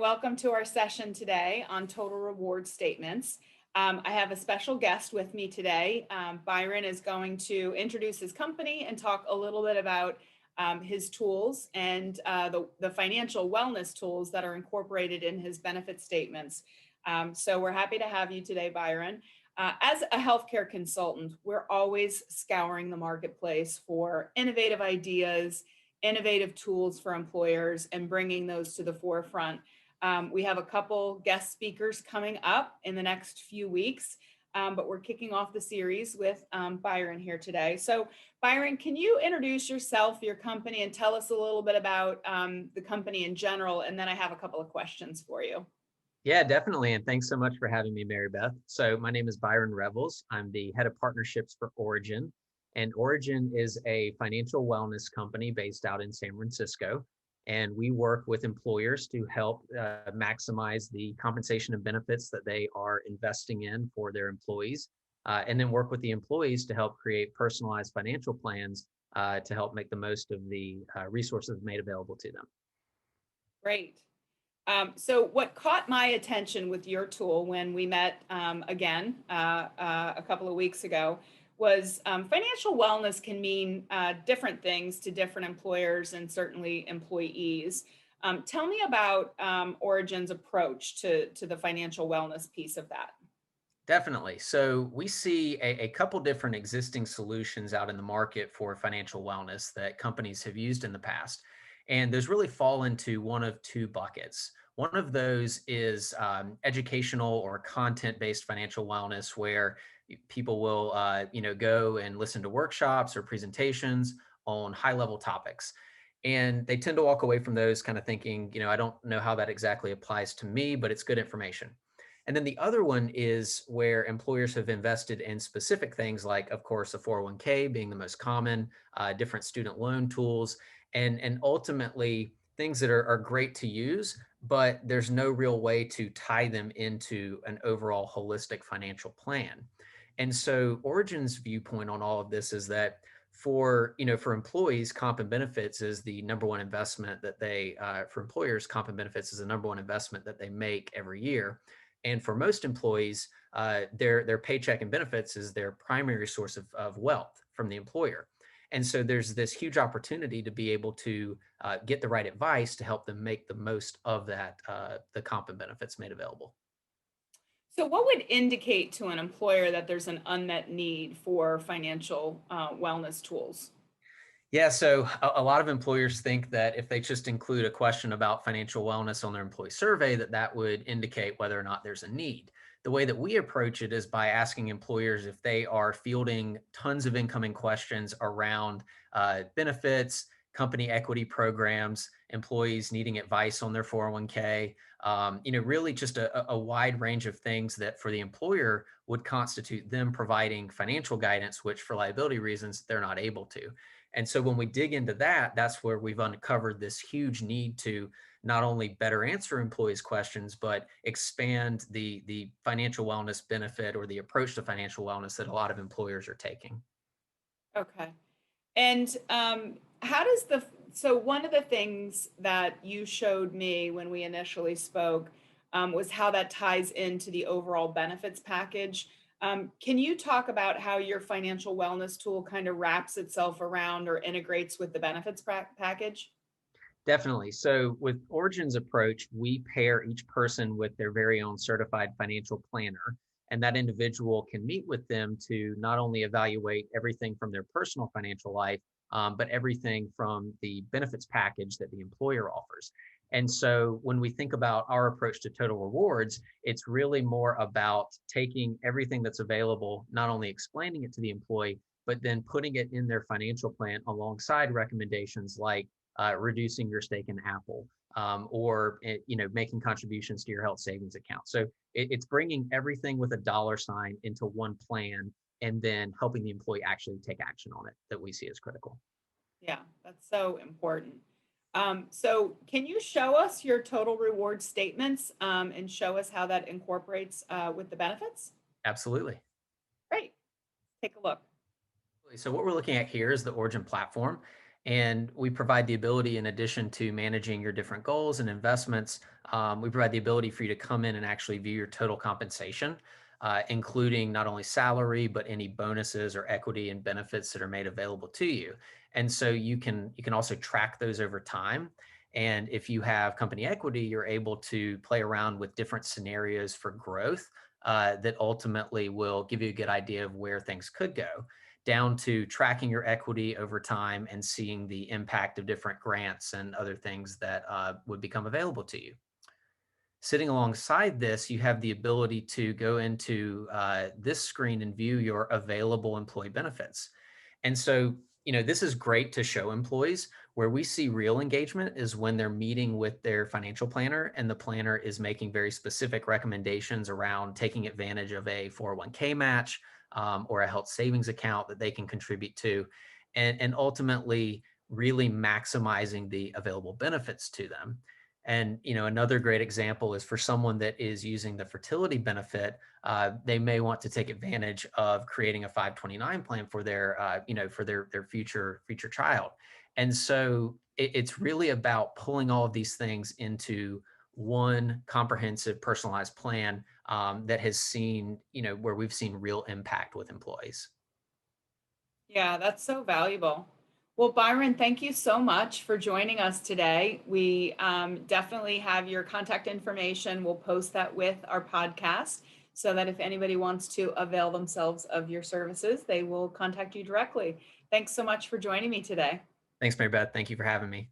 welcome to our session today on total reward statements. I have a special guest with me today. Byron is going to introduce his company and talk a little bit about his tools and the financial wellness tools that are incorporated in his benefit statements. So we're happy to have you today, Byron. As a healthcare consultant, we're always scouring the marketplace for innovative ideas, innovative tools for employers, and bringing those to the forefront. We have a couple guest speakers coming up in the next few weeks, but we're kicking off the series with Byron here today. So Byron, can you introduce yourself, your company, and tell us a little bit about the company in general? And then I have a couple of questions for you. Yeah, definitely. And thanks so much for having me, Marybeth. So my name is Byron Revels. I'm the head of partnerships for Origin. And Origin is a financial wellness company based out in San Francisco. And we work with employers to help maximize the compensation and benefits that they are investing in for their employees. And then work with the employees to help create personalized financial plans to help make the most of the resources made available to them. Great. So what caught my attention with your tool when we met again a couple of weeks ago was financial wellness can mean different things to different employers and certainly employees. Tell me about Origin's approach to the financial wellness piece of that. Definitely. So we see a couple different existing solutions out in the market for financial wellness that companies have used in the past. And those really fall into one of two buckets. One of those is educational or content-based financial wellness, where people will, go and listen to workshops or presentations on high-level topics. And they tend to walk away from those kind of thinking, I don't know how that exactly applies to me, but it's good information. And then the other one is where employers have invested in specific things like, of course, a 401k being the most common, different student loan tools, and ultimately things that are great to use, but there's no real way to tie them into an overall holistic financial plan. And so Origin's viewpoint on all of this is that for employees, comp and benefits is the number one investment that for employers, comp and benefits is the number one investment that they make every year. And for most employees, their paycheck and benefits is their primary source of wealth from the employer. And so there's this huge opportunity to be able to get the right advice to help them make the most of that, the comp and benefits made available. So what would indicate to an employer that there's an unmet need for financial wellness tools? Yeah, so a lot of employers think that if they just include a question about financial wellness on their employee survey, that would indicate whether or not there's a need. The way that we approach it is by asking employers if they are fielding tons of incoming questions around benefits, company equity programs, employees needing advice on their 401k, really just a wide range of things that for the employer would constitute them providing financial guidance, which for liability reasons, they're not able to. And so when we dig into that, that's where we've uncovered this huge need to not only better answer employees' questions, but expand the financial wellness benefit or the approach to financial wellness that a lot of employers are taking. Okay. And how does so one of the things that you showed me when we initially spoke was how that ties into the overall benefits package. Can you talk about how your financial wellness tool kind of wraps itself around or integrates with the benefits package? Definitely. So with Origin's approach, we pair each person with their very own certified financial planner. And that individual can meet with them to not only evaluate everything from their personal financial life, but everything from the benefits package that the employer offers. And so when we think about our approach to total rewards, it's really more about taking everything that's available, not only explaining it to the employee, but then putting it in their financial plan alongside recommendations like reducing your stake in Apple, or making contributions to your health savings account. So it's bringing everything with a dollar sign into one plan, and then helping the employee actually take action on it that we see as critical. Yeah, that's so important. So can you show us your total reward statements and show us how that incorporates with the benefits? Absolutely. Great. Take a look. So what we're looking at here is the Origin platform. And we provide the ability, in addition to managing your different goals and investments, we provide the ability for you to come in and actually view your total compensation, including not only salary, but any bonuses or equity and benefits that are made available to you. And so you can also track those over time. And if you have company equity, you're able to play around with different scenarios for growth that ultimately will give you a good idea of where things could go, down to tracking your equity over time and seeing the impact of different grants and other things that would become available to you. Sitting alongside this, you have the ability to go into this screen and view your available employee benefits. And so, this is great to show employees. Where we see real engagement is when they're meeting with their financial planner and the planner is making very specific recommendations around taking advantage of a 401k match, or a health savings account that they can contribute to, and ultimately really maximizing the available benefits to them. And another great example is for someone that is using the fertility benefit, they may want to take advantage of creating a 529 plan for their, for their future child. And so it's really about pulling all of these things into one comprehensive, personalized plan that has seen, where we've seen real impact with employees. Yeah, that's so valuable. Well, Byron, thank you so much for joining us today. We definitely have your contact information. We'll post that with our podcast so that if anybody wants to avail themselves of your services, they will contact you directly. Thanks so much for joining me today. Thanks, Mary Beth. Thank you for having me.